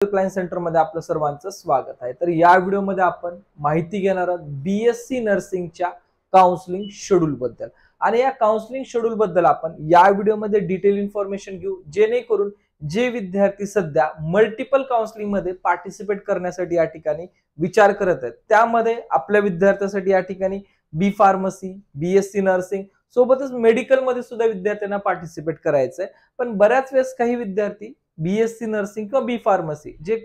Client centre मध्ये आपलं सर्वांचं स्वागत आहे। तर या व्हिडिओमध्ये आपण माहिती घेणार आहोत बीएससी नर्सिंगच्या काउन्सिलिंग शेड्यूल बद्दल। आणि या काउन्सिलिंग शेड्यूल बद्दल आपण या व्हिडिओमध्ये डिटेल इन्फॉर्मेशन घेऊ, जेणेकरून जे विद्यार्थी सध्या मल्टिपल काउन्सिलिंग मध्ये पार्टिसिपेट करण्यासाठी या ठिकाणी विचार करत आहेत, त्यामध्ये आपल्या विद्यार्थ्यांसाठी या ठिकाणी बी फार्मसी, बीएससी नर्सिंग सोबतच मेडिकल मध्ये सुद्धा विद्यार्थ्यांना पार्टिसिपेट करायचंय। पण बऱ्याच वेळेस काही विद्यार्थी बीएससी नर्सिंग किंवा बी फार्मसी जे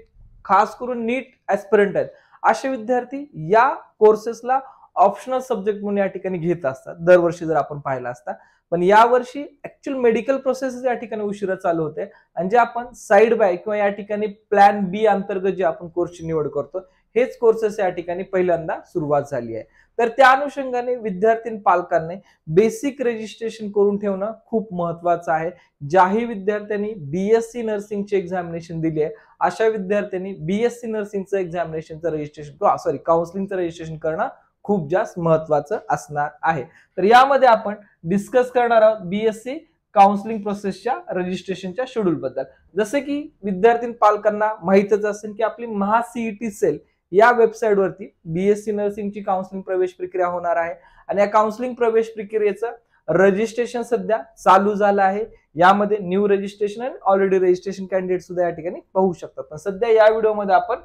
खास करून नीट ऍस्पिरंट आहेत, असे विद्यार्थी या कोर्सेसला ऑप्शनल सब्जेक्ट म्हणून या ठिकाणी घेत असतात दरवर्षी जर आपण पाहिलं असता। पण या वर्षी ऍक्च्युअल मेडिकल प्रोसेस या ठिकाणी उशिरा चालू होते, आणि जे आपण साइड बाय किंवा या ठिकाणी प्लॅन बी अंतर्गत जे आपण कोर्सची निवड करतो, हेच कोर्सेस या ठिकाणी पहिल्यांदा सुरुवात झाली आहे। तर त्या अनुषंगाने विद्यार्थी पालकांनी बेसिक रजिस्ट्रेशन करून ठेवणं खूप महत्वाचं आहे। ज्याही विद्यार्थ्यांनी बीएससी नर्सिंगचे एक्झामिनेशन दिली आहे, अशा विद्यार्थ्यांनी बीएससी नर्सिंगचं एक्झामिनेशनचं रजिस्ट्रेशन काउन्सिलिंगचं रजिस्ट्रेशन करणं खूप जास्त महत्वाचं असणार आहे। तर यामध्ये आपण डिस्कस करणार आहोत बीएससी काउन्सिलिंग प्रोसेसच्या रजिस्ट्रेशनच्या शेड्यूल बद्दल। जसे की विद्यार्थी पालकांना माहितच असेल की आपली महासीईटी सेल या वेबसाईट वरती बीएससी नर्सिंगची काउन्सिलिंग प्रवेश प्रक्रिया होणार आहे, आणि या काउन्सिलिंग प्रवेश प्रक्रियेचं रजिस्ट्रेशन सध्या चालू झालं आहे। यामध्ये न्यू रजिस्ट्रेशन आणि ऑलरेडी रजिस्ट्रेशन कॅन्डिडेट सुद्धा या ठिकाणी पाहू शकतात। पण सध्या या व्हिडिओमध्ये आपण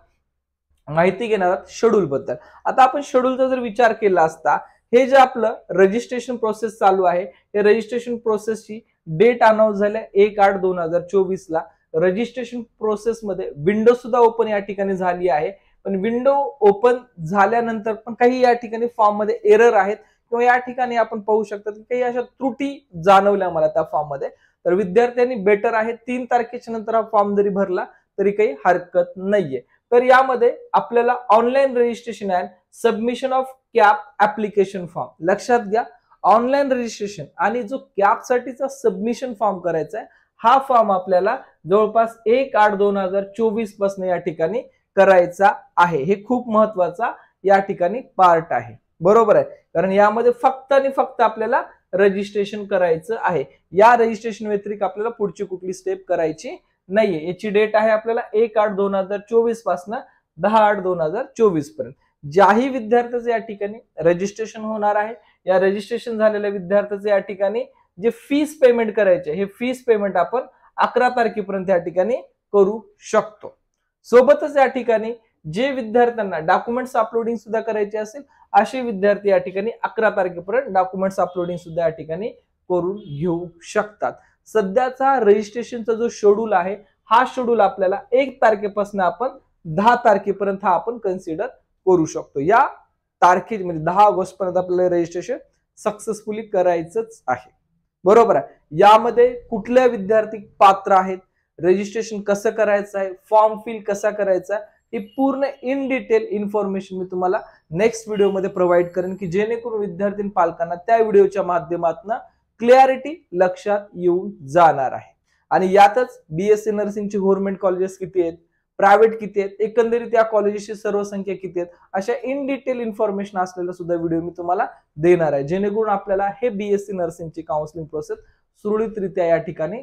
माहिती घेणार आहोत शेड्यूल बद्दल। आता आपण शेड्यूलचा जर विचार केला असता, हे जे आपलं रजिस्ट्रेशन प्रोसेस चालू आहे, हे रजिस्ट्रेशन प्रोसेसची डेट अनाउन्स झाल्या 1/8/2024 ला। रजिस्ट्रेशन प्रोसेस मध्ये विंडो सुद्धा ओपन या ठिकाणी झाली आहे, पण विंडो ओपन झाल्यानंतर पण काही या ठिकाणी फॉर्म मध्ये एरर आहेत, किंवा या ठिकाणी आपण पाहू शकता की काही अशा त्रुटी जाणवल्या मला त्या फॉर्म मध्ये। तर विद्यार्थ्यांनी बेटर आहे 3 तारखेच्या नंतर हा फॉर्म जरी भरला तरी काही हरकत नाहीये। तर यामध्ये आपल्याला online registration and submission of cap application form, लक्षात घ्या, ऑनलाईन रजिस्ट्रेशन आणि जो कॅप साठीचा सबमिशन फॉर्म करायचा आहे, हा फॉर्म आपल्याला जवळपास 1/8/2024 पासून या ठिकाणी करायचा आहे। हे खूप महत्वाचा या ठिकाणी पार्ट आहे, बरोबर आहे, कारण यामध्ये फक्त आणि फक्त आपल्याला रजिस्ट्रेशन करायचं आहे। या रजिस्ट्रेशन व्यतिरिक्त आपल्याला पुढची कुठली स्टेप करायची नाहीये। याची डेट आहे आपल्याला 1/8/2024 पासून 10/8/2024 पर्यंत। ज्याही विद्यार्थ्याचं या ठिकाणी रजिस्ट्रेशन होणार आहे, या रजिस्ट्रेशन झालेल्या विद्यार्थ्याचं या ठिकाणी जे फीस पेमेंट करायचे, हे फीस पेमेंट आपण 11 तारखेपर्यंत या ठिकाणी करू शकतो। सोबतच या ठिकाणी जे विद्यार्थ्यांना डॉक्युमेंट्स अपलोडिंग सुद्धा करायचे असेल, असे विद्यार्थी या ठिकाणी 11 तारखेपर्यंत डॉक्युमेंट्स अपलोडिंग सुद्धा या ठिकाणी करून घेऊ शकतात। सध्याचा रजिस्ट्रेशनचा जो शेड्यूल आहे, हा शेड्यूल आपल्याला 1 तारखेपासून आपण 10 तारखेपर्यंत हा आपण कन्सिडर करू शकतो। या तारखे म्हणजे 10 ऑगस्ट पर्यंत आपल्याला रजिस्ट्रेशन सक्सेसफुली करायचंच आहे, बरोबर आहे। यामध्ये कुठल्या विद्यार्थी पात्र आहेत, रजिस्ट्रेशन कसं करायचं आहे, फॉर्म फिल कसा करायचा आहे, ही पूर्ण इन डिटेल इन्फॉर्मेशन मी तुम्हाला नेक्स्ट व्हिडिओमध्ये प्रोव्हाइड करेन, की जेणेकरून विद्यार्थी पालकांना त्या व्हिडिओच्या माध्यमातून क्लॅरिटी लक्षात येऊन जाणार आहे। आणि यातच बीएससी नर्सिंगचे गव्हर्नमेंट कॉलेजेस किती आहेत, प्रायव्हेट किती आहेत, एकंदरीत या कॉलेजेसची सर्व संख्या किती आहेत, अशा इन डिटेल इन्फॉर्मेशन असलेला सुद्धा व्हिडिओ मी तुम्हाला देणार आहे, जेणेकरून आपल्याला हे बीएससी नर्सिंगची काउन्सिलिंग प्रोसेस सुरळीतरित्या या ठिकाणी